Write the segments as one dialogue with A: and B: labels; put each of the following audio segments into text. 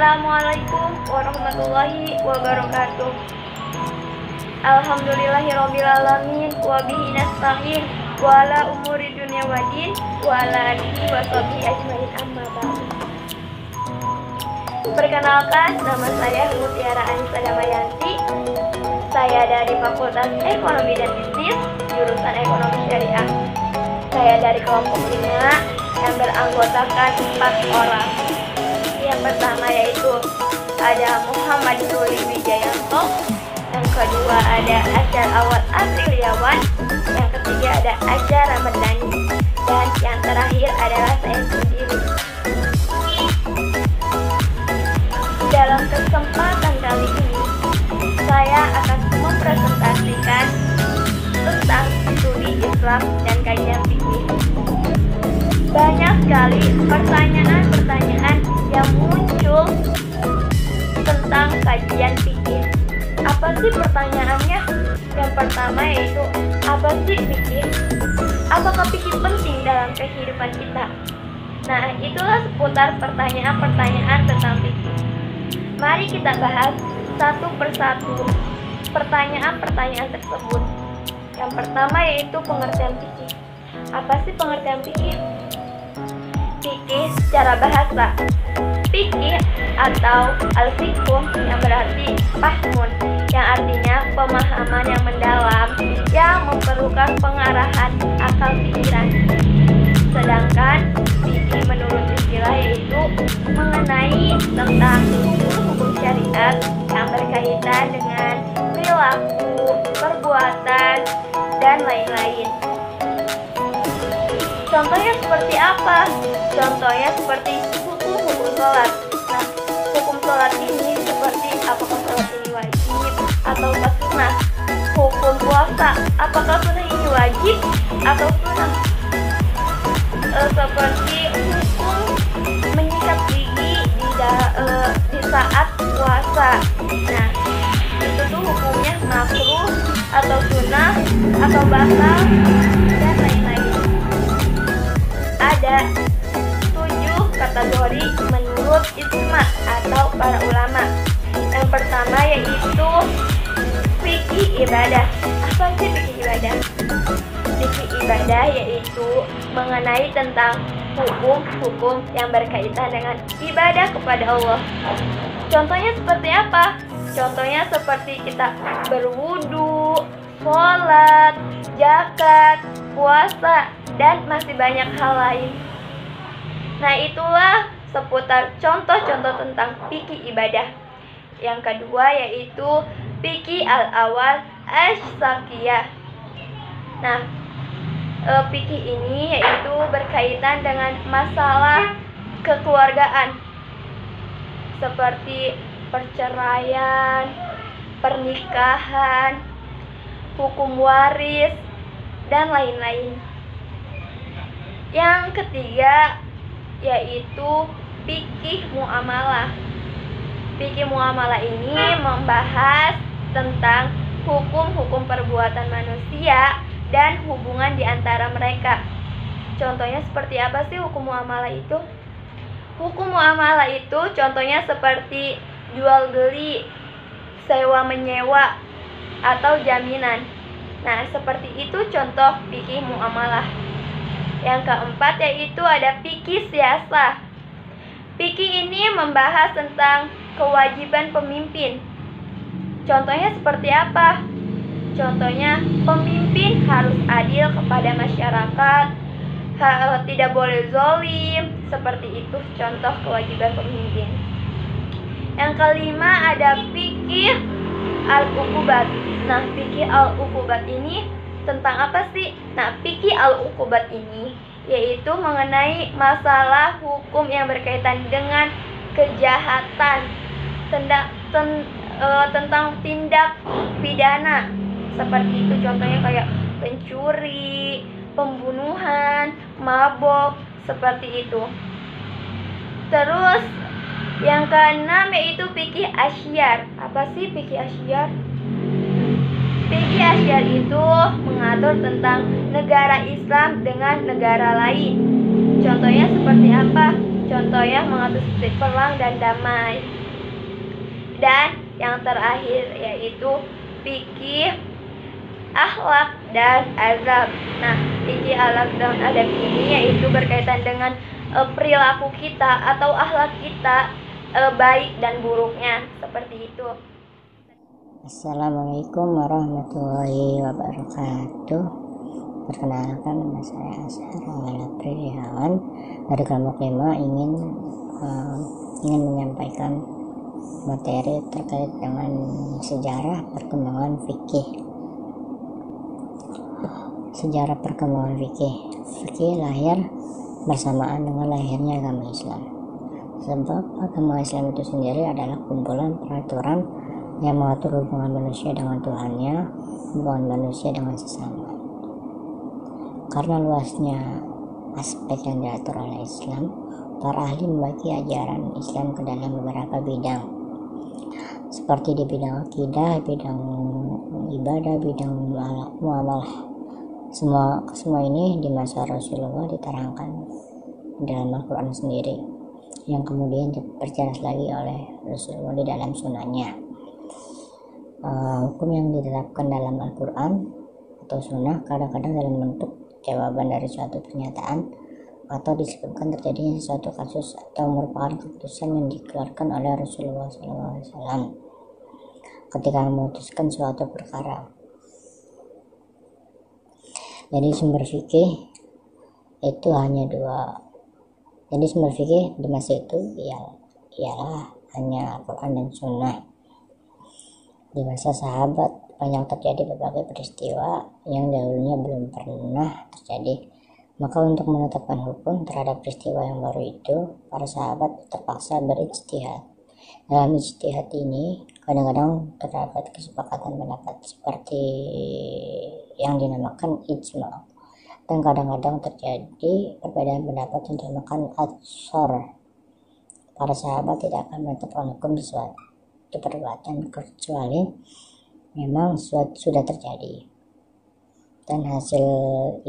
A: Assalamualaikum warahmatullahi wabarakatuh. Alhamdulillahirrabbilalamin. Wabihi nasta'in wa ala umuri dunya wadin wa ala alihi wa sahbihi ajmain, amma ba'du. Perkenalkan, nama saya Mutiara Anissa Damayanti. Saya dari Fakultas Ekonomi dan Bisnis, jurusan Ekonomi Syariah. Saya dari kelompok 5 yang beranggotakan 4 orang. Yang pertama yaitu ada Muhammad Ruli Wijayanto, yang kedua ada Ajar Awad Apriliawan, yang ketiga ada Ajar Ramadhani, dan yang terakhir adalah saya sendiri. Dalam kesempatan kali ini, saya akan mempresentasikan tentang studi Islam dan kajian fikih. Banyak sekali pertanyaan-pertanyaan yang muncul tentang kajian fikih. Apa sih pertanyaannya? Yang pertama yaitu, apa sih fikih? Apakah fikih penting dalam kehidupan kita? Nah, itulah seputar pertanyaan-pertanyaan tentang fikih. Mari kita bahas satu persatu pertanyaan-pertanyaan tersebut. Yang pertama yaitu pengertian fikih. Apa sih pengertian fikih? Fikih secara bahasa, fikih atau al-fiqh yang berarti fahmun, yang artinya pemahaman yang mendalam yang memerlukan pengarahan akal pikiran. Sedangkan fikih menurut istilah yaitu mengenai tentang hukum syariat yang berkaitan dengan perilaku, perbuatan, dan lain-lain. Contohnya seperti apa? Contohnya seperti hukum sholat. Nah, hukum sholat ini seperti apakah sholat ini wajib atau sunnah. Hukum puasa, apakah sunnah ini wajib atau sunnah. Seperti hukum menyikat gigi di saat puasa. Nah, itu tuh hukumnya makruh atau sunnah atau batal dan lain-lain. Ada 7 kategori menurut ijma atau para ulama. Yang pertama yaitu fikih ibadah. Apa sih fikih ibadah? Fikih ibadah yaitu mengenai tentang hukum-hukum yang berkaitan dengan ibadah kepada Allah. Contohnya seperti apa? Contohnya seperti kita berwudu, sholat, zakat, puasa, dan masih banyak hal lain. Nah, itulah seputar contoh-contoh tentang fikih ibadah. Yang kedua yaitu fikih al-awal asy-syakiyah. Nah, fikih ini yaitu berkaitan dengan masalah kekeluargaan seperti perceraian, pernikahan, hukum waris, dan lain-lain. Yang ketiga yaitu fikih muamalah. Fikih muamalah ini membahas tentang hukum-hukum perbuatan manusia dan hubungan di antara mereka. Contohnya seperti apa sih hukum muamalah itu? Hukum muamalah itu contohnya seperti jual beli, sewa menyewa, atau jaminan. Nah, seperti itu contoh fikih muamalah. Yang keempat yaitu ada fikih siyasah. Fikih ini membahas tentang kewajiban pemimpin. Contohnya seperti apa? Contohnya pemimpin harus adil kepada masyarakat, tidak boleh zalim. Seperti itu contoh kewajiban pemimpin. Yang kelima ada fikih al-uqubat. Nah, fikih al-uqubat ini tentang apa sih? Nah, fikih al-uqubat ini yaitu mengenai masalah hukum yang berkaitan dengan kejahatan, tentang tindak pidana. Seperti itu contohnya kayak pencuri, pembunuhan, mabok, seperti itu. Terus yang keenam yaitu fikih asyar. Apa sih fikih asyar? Fikih asyar itu mengatur tentang negara Islam dengan negara lain. Contohnya seperti apa? contoh ya, mengatur split perang dan damai. Dan yang terakhir yaitu fikih, akhlak, dan adab. Nah, fikih, akhlak, dan adab ini yaitu berkaitan dengan perilaku kita atau akhlak kita, baik dan buruknya, seperti itu.
B: Assalamualaikum warahmatullahi wabarakatuh. Perkenalkan, nama saya Azhar Prihawan dari kelompok 5 ingin menyampaikan materi terkait dengan sejarah perkembangan fikih. Sejarah perkembangan fikih. Fikih lahir bersamaan dengan lahirnya agama Islam. Sebab agama Islam itu sendiri adalah kumpulan peraturan yang mengatur hubungan manusia dengan Tuhannya, hubungan manusia dengan sesama. Karena luasnya aspek yang diatur oleh Islam, para ahli membagi ajaran Islam ke dalam beberapa bidang, seperti di bidang akidah, bidang ibadah, bidang muamalah. Semua ini di masa Rasulullah diterangkan dalam Al-Quran sendiri, yang kemudian diperjelas lagi oleh Rasulullah di dalam sunnahnya. Hukum yang ditetapkan dalam Al-Quran atau sunnah kadang-kadang dalam bentuk jawaban dari suatu pernyataan atau disebabkan terjadinya suatu kasus atau merupakan keputusan yang dikeluarkan oleh Rasulullah SAW ketika memutuskan suatu perkara. Jadi sumber fikih itu hanya dua. Jadi sumber fikih di masa itu ialah hanya Al-Quran dan Sunnah. Di masa sahabat banyak terjadi berbagai peristiwa yang dahulunya belum pernah terjadi. Maka untuk menetapkan hukum terhadap peristiwa yang baru itu, para sahabat terpaksa berijtihad. Dalam ijtihad ini kadang-kadang terdapat kesepakatan pendapat seperti yang dinamakan ijma, dan kadang-kadang terjadi perbedaan pendapat yang dinamakan atsor. Para sahabat tidak akan menetapkan hukum di suatu perbuatan kecuali memang sudah terjadi, dan hasil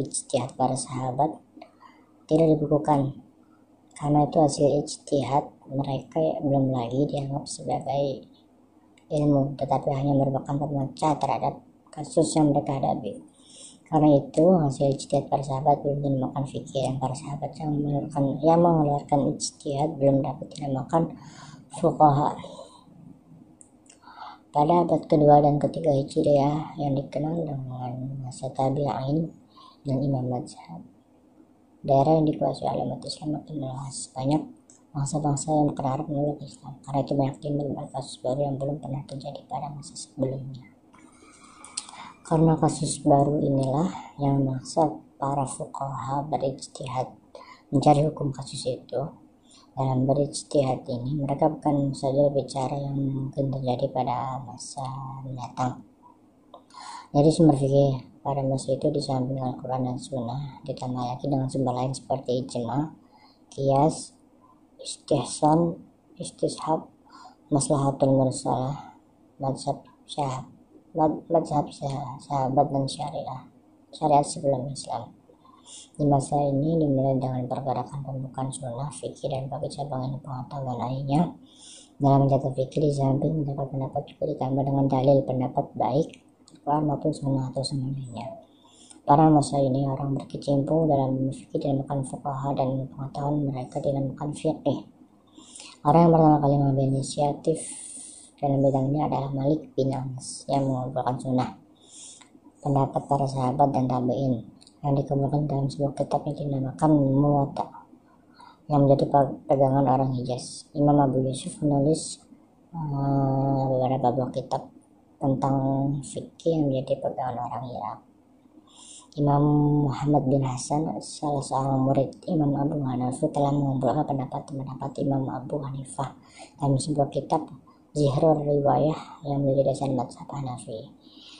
B: ijtihad para sahabat tidak dibukukan. Karena itu hasil ijtihad mereka belum lagi dianggap sebagai ilmu, tetapi hanya merupakan pemecah terhadap kasus yang mereka hadapi. Karena itu hasil ijtihad para sahabat belum dinamakan fikih, dan para sahabat yang mengeluarkan ijtihad belum dapat dinamakan fuqaha. Pada abad kedua dan ketiga Hijriah yang dikenal dengan masa tabi'in dan imam mazhab, daerah yang dikuasai oleh umat Islam makin meluas. Banyak bangsa-bangsa yang berharap memeluk Islam. Karena itu banyak timbul kasus baru yang belum pernah terjadi pada masa sebelumnya. Karena kasus baru inilah yang memaksa para fuqaha berijtihad mencari hukum kasus itu. Dalam berijtihad ini mereka bukan saja bicara yang mungkin terjadi pada masa mendatang. Jadi sumber fikih pada masa itu di samping Al-Quran dan Sunnah ditambah lagi dengan sumber lain seperti ijma, qiyas, istihsan, istishab, maslahatul mursalah, mazhab sahabat dan syariat sebelum Islam. Di masa ini dimulai dengan pergerakan pembukaan sunnah, fikih, dan berbagai cabang ilmu pengetahuan lainnya. Dalam mencatat fikih di samping mendapat pendapat juga ditambah dengan dalil pendapat baik Al-Quran maupun sunnah atau semuanya. Pada masa ini orang berkecimpung dalam fikih dinamakan fuqaha, dan pengetahuan mereka dinamakan fikih. Orang yang pertama kali mengambil inisiatif dalam bidang ini adalah Malik bin Anas yang mengumpulkan sunnah, pendapat para sahabat dan tabi'in yang dikumpulkan dalam sebuah kitab yang dinamakan Muwatta yang menjadi pegangan orang Hijaz. Imam Abu Yusuf menulis beberapa buah kitab tentang fikih yang menjadi pegangan orang Irak. Imam Muhammad bin Hasan, salah seorang murid Imam Abu Hanifa, telah mengumpulkan pendapat Imam Abu Hanifah dalam sebuah kitab Zihrul Riwayah yang menjadi dasar mazhab Hanafi.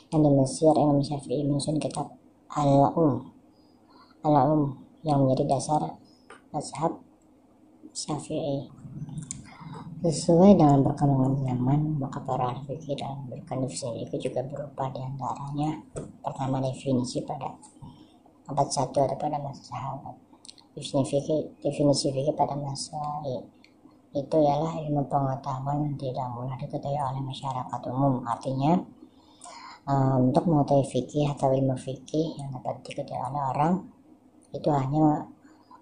B: Dan di Mesir, Imam Syafi'i menyusun kitab Al-Um yang menjadi dasar mazhab Syafi'i. Sesuai dengan perkembangan zaman, maka para ahli fikih dalam memberikan definisi fikih juga berupa diantaranya: pertama, definisi pada abad 1 atau pada masa sahabat. Definisi fikih pada masa itu ialah ilmu pengetahuan yang tidak mudah diketahui oleh masyarakat umum. Artinya untuk mengetahui fikih atau ilmu fikih yang dapat diketahui oleh orang itu hanya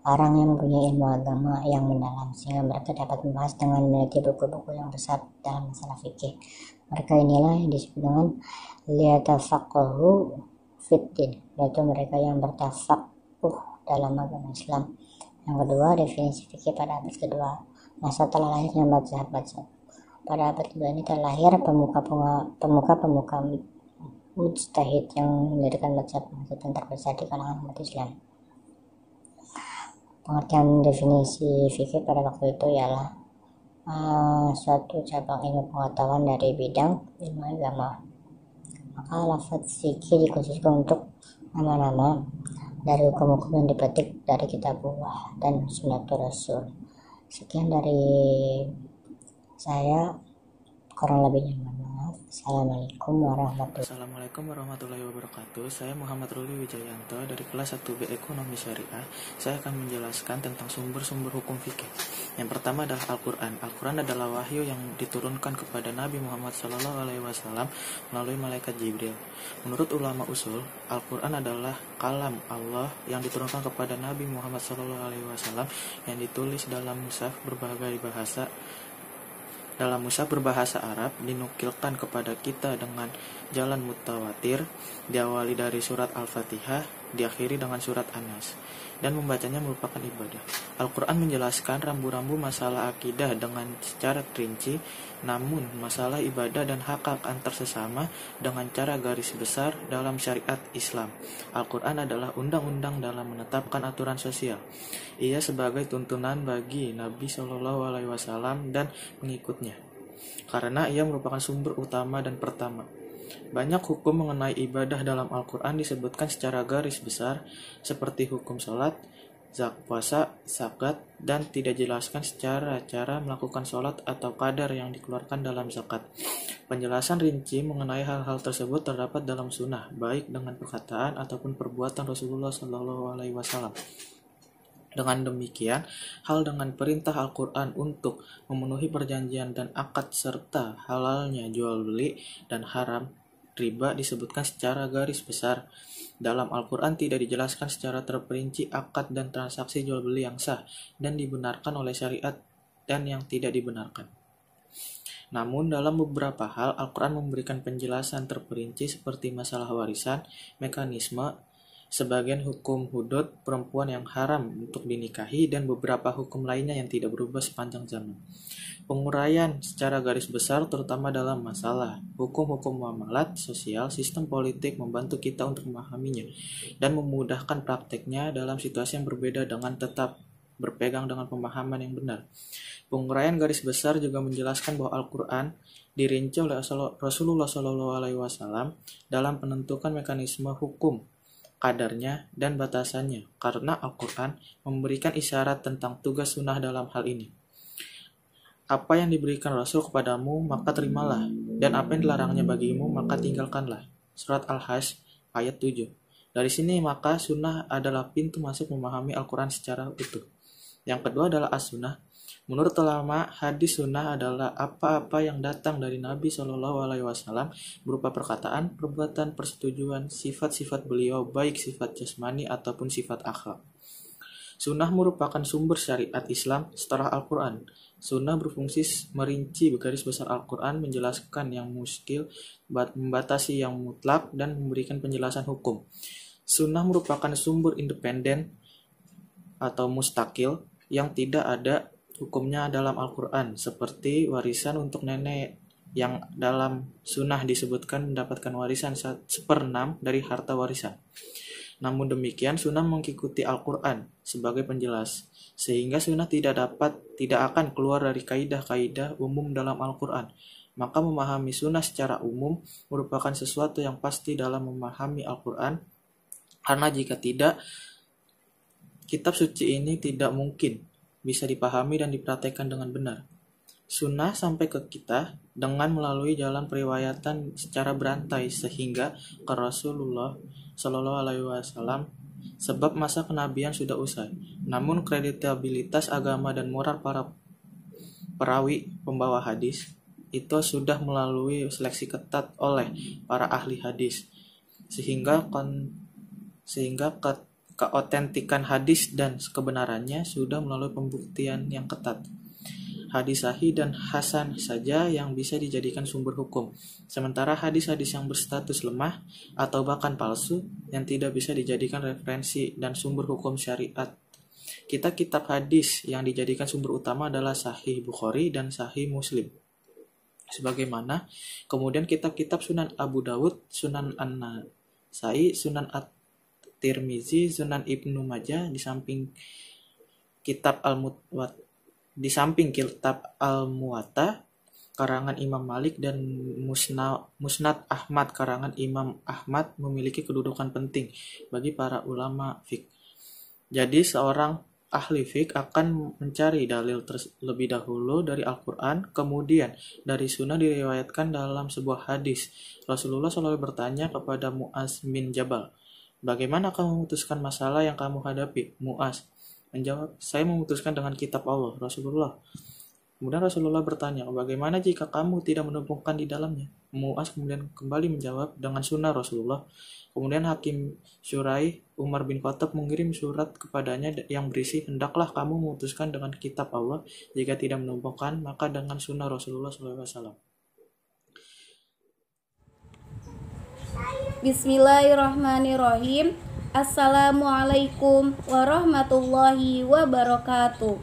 B: orang yang mempunyai ilmu agama yang mendalam, sehingga mereka dapat membahas dengan meneliti buku-buku yang besar dalam masalah fikih. Mereka inilah yang disebut dengan liyatafaqahu fiddin, yaitu mereka yang bertafakuh dalam agama Islam. Yang kedua, definisi fikih pada abad kedua. Masa telah lahirnya mazhab. Pada abad kedua ini telah lahir pemuka-pemuka mujtahid yang mendirikan mazhab yang terbesar di kalangan umat Islam. Pengertian definisi fikih pada waktu itu ialah suatu cabang ilmu pengetahuan dari bidang ilmu agama. Maka lafaz fikih dikhususkan untuk nama-nama dari hukum-hukum yang dipetik dari kitabullah dan sunnatul rasul. Sekian dari saya, kurang lebihnya mohon maaf.
C: Assalamualaikum warahmatullahi wabarakatuh. Saya Muhammad Ruli Wijayanto dari kelas 1B Ekonomi Syariah. Saya akan menjelaskan tentang sumber-sumber hukum fikih. Yang pertama adalah Al-Quran. Al-Quran adalah wahyu yang diturunkan kepada Nabi Muhammad SAW melalui malaikat Jibril. Menurut ulama usul, Al-Quran adalah kalam Allah yang diturunkan kepada Nabi Muhammad SAW yang ditulis dalam mushaf berbagai bahasa. Dalam mushaf berbahasa Arab dinukilkan kepada kita dengan jalan mutawatir, diawali dari surat Al-Fatihah, diakhiri dengan surat An-Nas, dan membacanya merupakan ibadah. Al-Quran menjelaskan rambu-rambu masalah akidah dengan secara rinci, namun masalah ibadah dan hak antar sesama dengan cara garis besar dalam syariat Islam. Al-Quran adalah undang-undang dalam menetapkan aturan sosial. Ia sebagai tuntunan bagi Nabi SAW dan pengikutnya, karena ia merupakan sumber utama dan pertama. Banyak hukum mengenai ibadah dalam Al-Quran disebutkan secara garis besar, seperti hukum sholat, puasa, zakat, dan tidak jelaskan secara cara melakukan sholat atau kadar yang dikeluarkan dalam zakat. Penjelasan rinci mengenai hal-hal tersebut terdapat dalam sunnah, baik dengan perkataan ataupun perbuatan Rasulullah SAW. Dengan demikian, hal dengan perintah Al-Quran untuk memenuhi perjanjian dan akad serta halalnya jual beli dan haram riba disebutkan secara garis besar. Dalam Al-Quran tidak dijelaskan secara terperinci akad dan transaksi jual beli yang sah dan dibenarkan oleh syariat dan yang tidak dibenarkan. Namun dalam beberapa hal Al-Quran memberikan penjelasan terperinci seperti masalah warisan, mekanisme, sebagian hukum hudud perempuan yang haram untuk dinikahi, dan beberapa hukum lainnya yang tidak berubah sepanjang zaman. Penguraian secara garis besar terutama dalam masalah hukum-hukum muamalat, sosial, sistem politik membantu kita untuk memahaminya dan memudahkan prakteknya dalam situasi yang berbeda dengan tetap berpegang dengan pemahaman yang benar. Penguraian garis besar juga menjelaskan bahwa Al-Quran dirinci oleh Rasulullah SAW dalam penentukan mekanisme hukum, kadarnya, dan batasannya, karena Al-Quran memberikan isyarat tentang tugas sunnah dalam hal ini. Apa yang diberikan Rasul kepadamu, maka terimalah, dan apa yang dilarangnya bagimu, maka tinggalkanlah. Surat Al-Hajj ayat 7. Dari sini maka sunnah adalah pintu masuk memahami Al-Quran secara utuh. Yang kedua adalah as-sunnah. Menurut ulama, hadis sunnah adalah apa-apa yang datang dari Nabi SAW berupa perkataan, perbuatan, persetujuan, sifat-sifat beliau, baik sifat jasmani ataupun sifat akhlak. Sunnah merupakan sumber syariat Islam setelah Al-Quran. Sunnah berfungsi merinci garis besar Al-Quran, menjelaskan yang muskil, membatasi yang mutlak, dan memberikan penjelasan hukum. Sunnah merupakan sumber independen atau mustakil yang tidak ada hukumnya dalam Al-Quran, seperti warisan untuk nenek yang dalam sunnah disebutkan mendapatkan warisan 1/6 dari harta warisan. Namun demikian, sunnah mengikuti Al-Quran sebagai penjelas, sehingga sunnah tidak akan keluar dari kaidah-kaidah umum dalam Al-Quran. Maka memahami sunnah secara umum merupakan sesuatu yang pasti dalam memahami Al-Quran, karena jika tidak, kitab suci ini tidak mungkin bisa dipahami dan dipraktekkan dengan benar. Sunnah sampai ke kita dengan melalui jalan periwayatan secara berantai sehingga ke Rasulullah SAW sebab masa kenabian sudah usai. Namun kreditabilitas agama dan moral para perawi pembawa hadis itu sudah melalui seleksi ketat oleh para ahli hadis, sehingga keautentikan hadis dan kebenarannya sudah melalui pembuktian yang ketat. Hadis sahih dan hasan saja yang bisa dijadikan sumber hukum, sementara hadis-hadis yang berstatus lemah atau bahkan palsu yang tidak bisa dijadikan referensi dan sumber hukum syariat. Kitab hadis yang dijadikan sumber utama adalah Sahih Bukhari dan Sahih Muslim. Sebagaimana kemudian kitab-kitab Sunan Abu Dawud, Sunan An-Nasai, Sunan At-Tirmizi, Sunan Ibnu Majah, di samping kitab Al-Muwatta karangan Imam Malik dan Musnad Ahmad karangan Imam Ahmad memiliki kedudukan penting bagi para ulama fiqh. Jadi seorang ahli fiqh akan mencari dalil terlebih dahulu dari Al-Quran, kemudian dari Sunnah diriwayatkan dalam sebuah hadis. Rasulullah SAW bertanya kepada Mu'az bin Jabal, "Bagaimana kamu memutuskan masalah yang kamu hadapi?" Mu'az menjawab, "Saya memutuskan dengan kitab Allah." Kemudian Rasulullah bertanya, "Bagaimana jika kamu tidak menemukan di dalamnya?" Mu'az kemudian kembali menjawab, "Dengan sunnah Rasulullah." Kemudian Hakim Syurai Umar bin Khattab mengirim surat kepadanya yang berisi, "Hendaklah kamu memutuskan dengan kitab Allah, jika tidak menemukan maka dengan sunnah Rasulullah SAW."
D: Bismillahirrahmanirrahim. Assalamualaikum warahmatullahi wabarakatuh.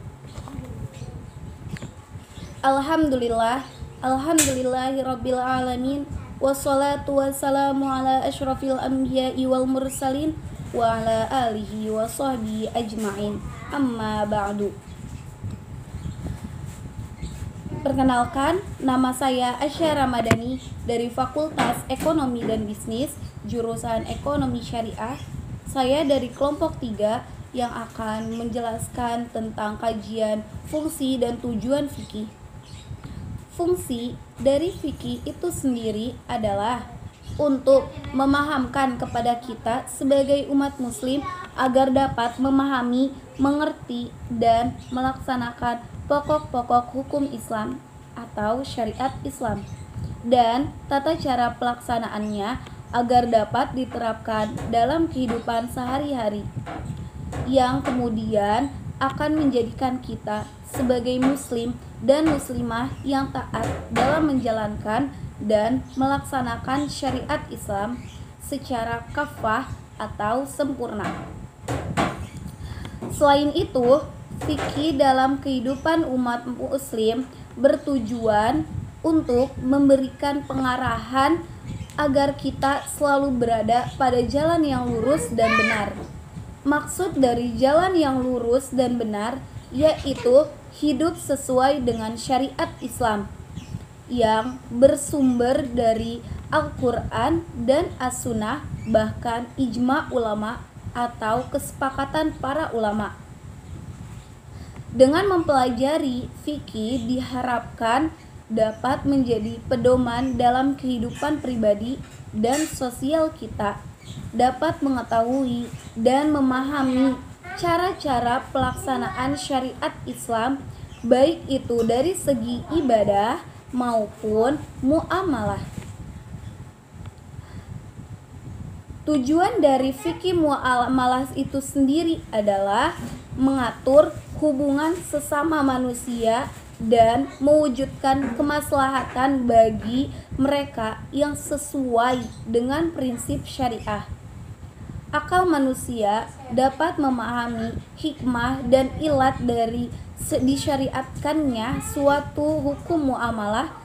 D: Alhamdulillahirabbil alamin. Wassalatu wassalamu ala asyrafil anbiya'i wal mursalin wa ala alihi wa sahbihi ajma'in. Amma ba'du. Perkenalkan, nama saya Asya Ramadhani dari Fakultas Ekonomi dan Bisnis, jurusan Ekonomi Syariah. Saya dari kelompok 3 yang akan menjelaskan tentang kajian fungsi dan tujuan fikih. Fungsi dari fikih itu sendiri adalah untuk memahamkan kepada kita sebagai umat muslim agar dapat memahami, mengerti, dan melaksanakan pokok-pokok hukum Islam atau syariat Islam dan tata cara pelaksanaannya agar dapat diterapkan dalam kehidupan sehari-hari, yang kemudian akan menjadikan kita sebagai muslim dan muslimah yang taat dalam menjalankan dan melaksanakan syariat Islam secara kafah atau sempurna. Selain itu, fikih dalam kehidupan umat muslim bertujuan untuk memberikan pengarahan agar kita selalu berada pada jalan yang lurus dan benar. Maksud dari jalan yang lurus dan benar yaitu hidup sesuai dengan syariat Islam yang bersumber dari Al-Quran dan As-Sunnah, bahkan ijma ulama atau kesepakatan para ulama. Dengan mempelajari fikih diharapkan dapat menjadi pedoman dalam kehidupan pribadi dan sosial kita, dapat mengetahui dan memahami cara-cara pelaksanaan syariat Islam, baik itu dari segi ibadah maupun muamalah. Tujuan dari fikih muamalah itu sendiri adalah mengatur hubungan sesama manusia dan mewujudkan kemaslahatan bagi mereka yang sesuai dengan prinsip syariah. Akal manusia dapat memahami hikmah dan ilat dari disyariatkannya suatu hukum muamalah,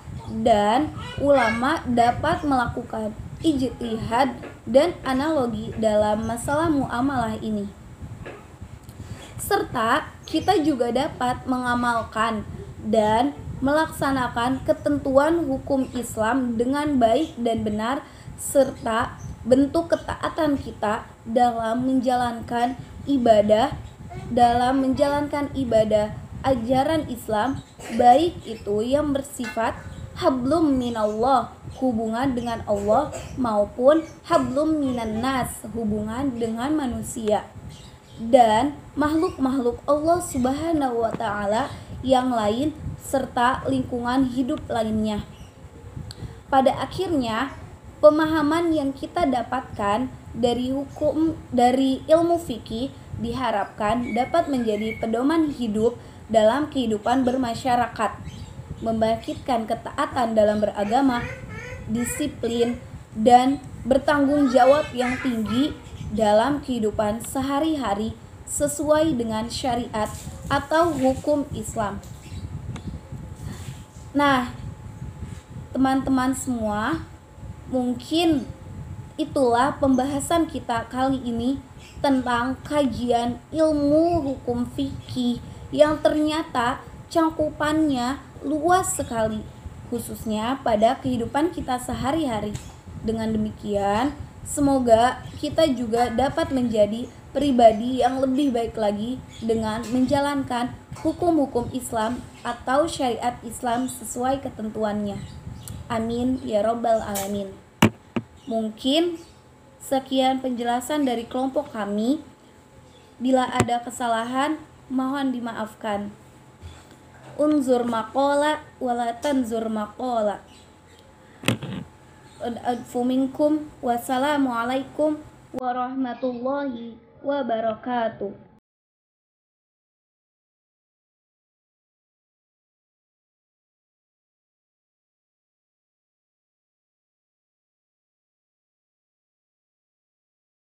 D: dan ulama dapat melakukan ijtihad dan analogi dalam masalah muamalah ini. Serta kita juga dapat mengamalkan dan melaksanakan ketentuan hukum Islam dengan baik dan benar, serta bentuk ketaatan kita dalam menjalankan ibadah ajaran Islam, baik itu yang bersifat hablum minallah hubungan dengan Allah, maupun hablum minan nas, hubungan dengan manusia dan makhluk-makhluk Allah Subhanahu wa taala yang lain serta lingkungan hidup lainnya. Pada akhirnya, pemahaman yang kita dapatkan dari ilmu fikih diharapkan dapat menjadi pedoman hidup dalam kehidupan bermasyarakat, membangkitkan ketaatan dalam beragama, disiplin, dan bertanggung jawab yang tinggi dalam kehidupan sehari-hari sesuai dengan syariat atau hukum Islam. Nah, teman-teman semua, mungkin itulah pembahasan kita kali ini tentang kajian ilmu hukum fikih yang ternyata cangkupannya luas sekali, khususnya pada kehidupan kita sehari-hari. Dengan demikian, semoga kita juga dapat menjadi pribadi yang lebih baik lagi dengan menjalankan hukum-hukum Islam atau syariat Islam sesuai ketentuannya. Amin ya robbal alamin. Mungkin sekian penjelasan dari kelompok kami. Bila ada kesalahan, mohon dimaafkan. Unzur maqala wala tanzur maqala. Fuminkum. Wassalamualaikum warahmatullahi wabarakatuh.